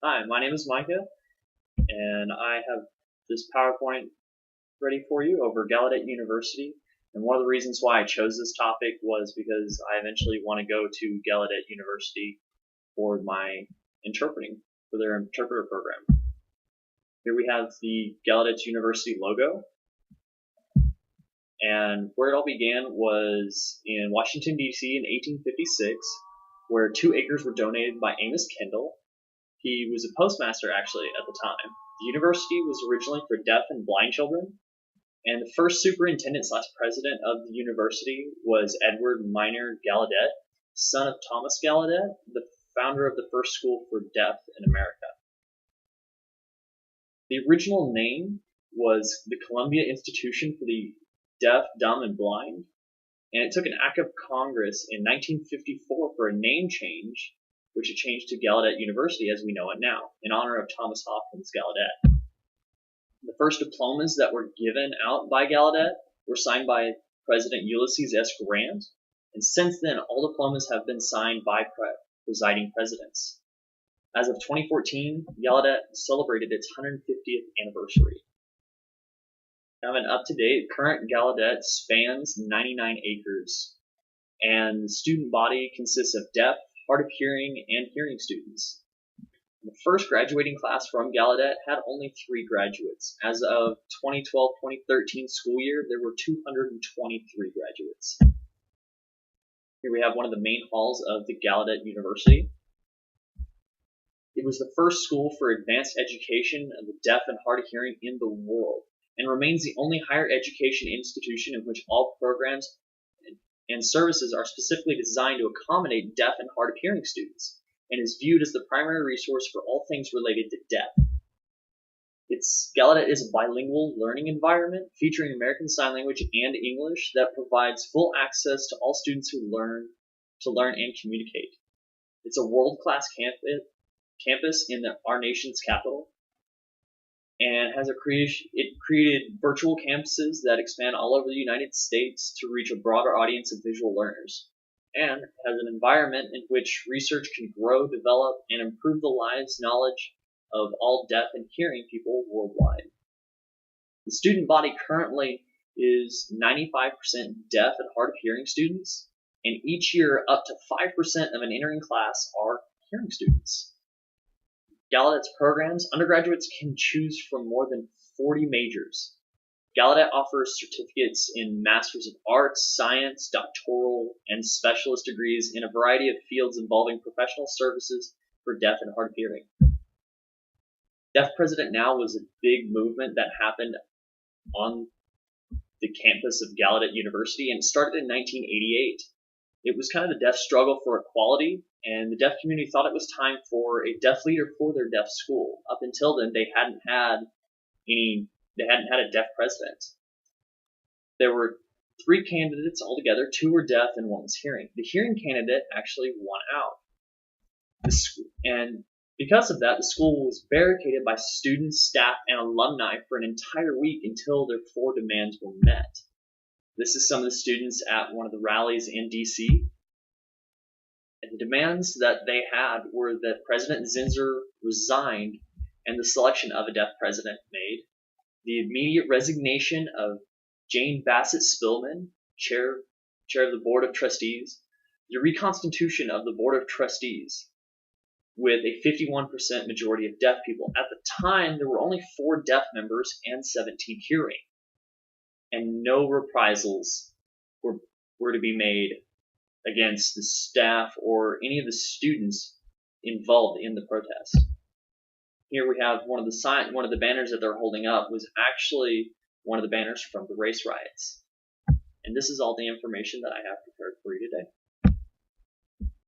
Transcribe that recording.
Hi, my name is Micah, and I have this PowerPoint ready for you over Gallaudet University. And one of the reasons why I chose this topic was because I eventually want to go to Gallaudet University for my interpreting, for their interpreter program. Here we have the Gallaudet University logo, and where it all began was in Washington, D.C. in 1856, where 2 acres were donated by Amos Kendall. He was a postmaster actually at the time. The university was originally for deaf and blind children, and the first superintendent/president of the university was Edward Minor Gallaudet, son of Thomas Gallaudet, the founder of the first school for deaf in America. The original name was the Columbia Institution for the Deaf, Dumb, and Blind, and it took an act of Congress in 1954 for a name change, which it changed to Gallaudet University as we know it now, in honor of Thomas Hopkins Gallaudet. The first diplomas that were given out by Gallaudet were signed by President Ulysses S. Grant, and since then all diplomas have been signed by presiding presidents. As of 2014, Gallaudet celebrated its 150th anniversary. Now, an up-to-date current Gallaudet spans 99 acres, and the student body consists of deaf, hard of hearing, and hearing students. The first graduating class from Gallaudet had only 3 graduates. As of 2012-2013 school year, there were 223 graduates. Here we have one of the main halls of the Gallaudet University. It was the first school for advanced education of the deaf and hard of hearing in the world, and remains the only higher education institution in which all programs and services are specifically designed to accommodate deaf and hard of hearing students, and is viewed as the primary resource for all things related to deaf. Gallaudet is a bilingual learning environment featuring American Sign Language and English that provides full access to all students who learn and communicate. It's a world-class campus in our nation's capital, and it created virtual campuses that expand all over the United States to reach a broader audience of visual learners, and has an environment in which research can grow, develop, and improve the lives, knowledge of all deaf and hearing people worldwide. The student body currently is 95% deaf and hard of hearing students, and each year up to 5% of an entering class are hearing students. Gallaudet's programs, undergraduates can choose from more than 40 majors. Gallaudet offers certificates in Masters of Arts, Science, doctoral, and specialist degrees in a variety of fields involving professional services for deaf and hard of hearing. Deaf President Now was a big movement that happened on the campus of Gallaudet University, and it started in 1988. It was kind of the deaf struggle for equality, and the deaf community thought it was time for a deaf leader for their deaf school. Up until then, they hadn't had a deaf president. There were 3 candidates altogether. 2 were deaf and 1 was hearing. The hearing candidate actually won out. And because of that, the school was barricaded by students, staff, and alumni for an entire week until their 4 demands were met. This is some of the students at one of the rallies in D.C. And the demands that they had were that President Zinsser resigned and the selection of a deaf president made, the immediate resignation of Jane Bassett Spillman, chair of the Board of Trustees, the reconstitution of the Board of Trustees with a 51% majority of deaf people. At the time, there were only 4 deaf members and 17 hearing, and no reprisals were to be made against the staff or any of the students involved in the protest. Here we have one of the banners that they're holding up was actually one of the banners from the race riots. And this is all the information that I have prepared for you today.